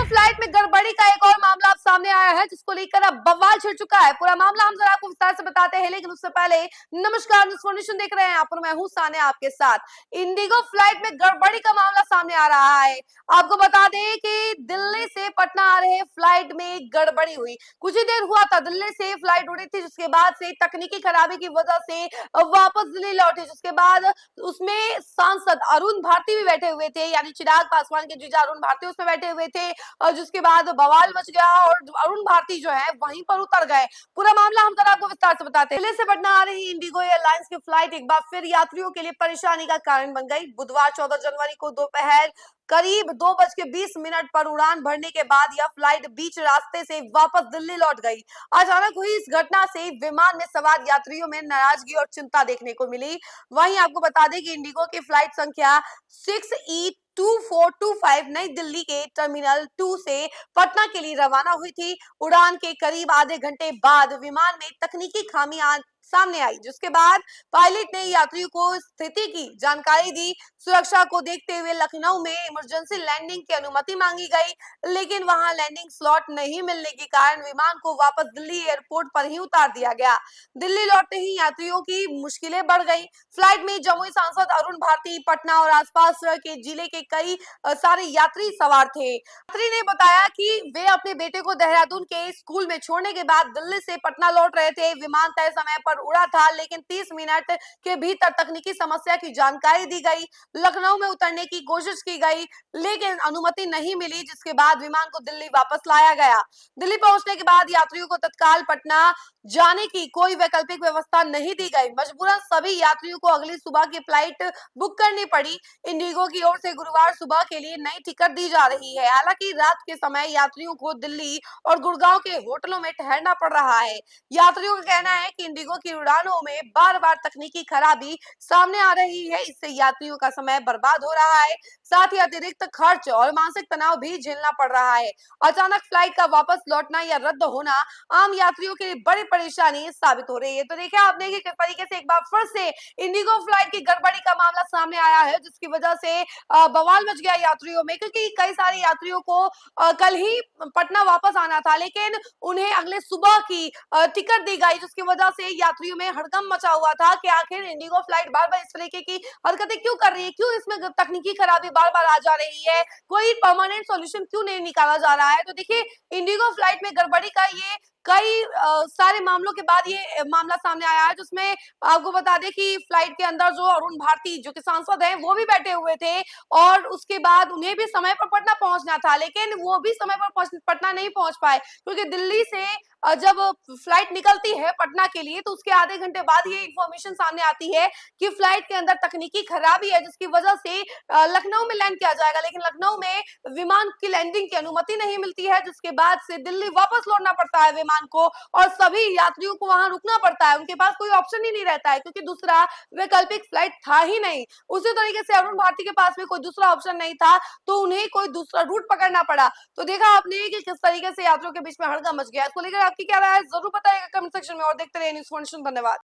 Flight में गड़बड़ी का एक और मामला अब सामने आया है, जिसको लेकर अब बवाल छिड़ चुका है। पूरा मामला हम जरा आपको विस्तार से बताते हैं, लेकिन उससे पहले नमस्कार, न्यूज़ देख रहे हैं आप और मैं हूं सानिया आपके साथ। इंडिगो फ्लाइट में गड़बड़ी का मामला सामने आ रहा है। आपको बता दें कि दिल्ली से पटना आ रहे फ्लाइट में गड़बड़ी हुई। कुछ ही देर हुआ था, दिल्ली से फ्लाइट उड़ी थी, जिसके बाद से तकनीकी खराबी की वजह से वापस दिल्ली लौटे। जिसके बाद उसमें सांसद अरुण भारती भी बैठे हुए थे, यानी चिराग पासवान के जीजा अरुण भारती उसमें बैठे हुए थे, और जिसके बाद बवाल मच गया और अरुण भारती जो है वहीं पर उतर गए। पूरा मामला हम जरा आपको विस्तार से बताते हैं। दिल्ली से पटना आ रही इंडिगो एयरलाइंस की फ्लाइट एक बार फिर यात्रियों के लिए परेशानी का कारण बन गई। बुधवार 14 जनवरी को दोपहर करीब 2:20 पर उड़ान भरने के बाद यह फ्लाइट बीच रास्ते से वापस दिल्ली लौट गई। अचानक हुई इस घटना से विमान में सवार यात्रियों में नाराजगी और चिंता देखने को मिली। वहीं आपको बता दें कि इंडिगो की फ्लाइट संख्या 6E2425 नई दिल्ली के टर्मिनल 2 से पटना के लिए रवाना हुई थी। उड़ान के करीब आधे घंटे बाद विमान में तकनीकी खामियां सामने आई, जिसके बाद पायलट ने यात्रियों को स्थिति की जानकारी दी। सुरक्षा को देखते हुए लखनऊ में इमरजेंसी लैंडिंग की अनुमति मांगी गई, लेकिन वहां लैंडिंग स्लॉट नहीं मिलने के कारण विमान को वापस दिल्ली एयरपोर्ट पर ही उतार दिया गया। दिल्ली लौटते ही यात्रियों की मुश्किलें बढ़ गई। फ्लाइट में जमुई सांसद अरुण भारती, पटना और आसपास के जिले के कई सारे यात्री सवार थे। यात्री ने बताया कि वे अपने बेटे को देहरादून के स्कूल में छोड़ने के बाद दिल्ली से पटना लौट रहे थे। विमान तय समय पर उड़ा था, लेकिन 30 मिनट के भीतर तकनीकी समस्या की जानकारी दी गई। लखनऊ में उतरने की कोशिश की गई, लेकिन अनुमति नहीं मिली, जिसके बाद विमान को दिल्ली वापस लाया गया। दिल्ली पहुंचने के बाद यात्रियों को तत्काल पटना जाने की कोई वैकल्पिक व्यवस्था नहीं दी गई। मजबूरन सभी यात्रियों को अगली सुबह की फ्लाइट बुक करनी पड़ी। इंडिगो की ओर से गुरुवार सुबह के लिए नई टिकट दी जा रही है। हालांकि रात के समय यात्रियों को दिल्ली और गुड़गांव के होटलों में ठहरना पड़ रहा है। यात्रियों का कहना है कि इंडिगो की उड़ानों में बार बार तकनीकी खराबी सामने आ रही है। इससे यात्रियों का समय बर्बाद हो रहा है, साथ ही अतिरिक्त खर्च और मानसिक तनाव भी झेलना पड़ रहा है। अचानक फ्लाइट का वापस लौटना या रद्द होना आम यात्रियों के लिए बड़ी परेशानी साबित हो रही है। तो देखिए आपने कि किस तरीके से एक बार फिर से इंडिगो फ्लाइट की गड़बड़ी का मामला सामने आया है, जिसकी वजह से बवाल मच गया यात्रियों में, क्योंकि कई सारे यात्रियों को कल ही पटना वापस आना था, लेकिन उन्हें अगले सुबह की टिकट दी गई, जिसकी वजह से यात्रियों में हड़कंप मचा हुआ था कि आखिर इंडिगो फ्लाइट बार बार इस तरीके की हरकतें क्यों कर रही है, क्यों इसमें तकनीकी खराबी बार बार आ जा रही है, कोई परमानेंट सॉल्यूशन क्यों नहीं निकाला जा रहा है। तो देखिए इंडिगो फ्लाइट में गड़बड़ी का ये कई सारे मामलों के बाद ये मामला सामने आया है, जिसमें आपको बता दें कि फ्लाइट के अंदर जो अरुण भारती जो कि सांसद हैं वो भी बैठे हुए थे, और उसके बाद उन्हें भी समय पर पटना पहुंचना था, लेकिन वो भी समय पर पटना नहीं पहुंच पाए, क्योंकि दिल्ली से जब फ्लाइट निकलती है पटना के लिए तो उसके आधे घंटे बाद ये इंफॉर्मेशन सामने आती है कि फ्लाइट के अंदर तकनीकी खराबी है, जिसकी वजह से लखनऊ में लैंड किया जाएगा, लेकिन लखनऊ में विमान की लैंडिंग की अनुमति नहीं मिलती है, जिसके बाद से दिल्ली वापस लौटना पड़ता है विमान को, और सभी यात्रियों को वहां रुकना पड़ता है। उनके पास कोई ऑप्शन ही नहीं रहता है, क्योंकि दूसरा वैकल्पिक फ्लाइट था ही नहीं। उसी तरीके से अरुण भारती के पास में कोई दूसरा ऑप्शन नहीं था, तो उन्हें कोई दूसरा रूट पकड़ना पड़ा। तो देखा आपने कि किस तरीके से यात्रियों के बीच में हड़कंप मच गया। इसको लेकर आपकी क्या राय है, जरूर बताइएगा कमेंट सेक्शन में, और देखते रहिए न्यूज़। धन्यवाद।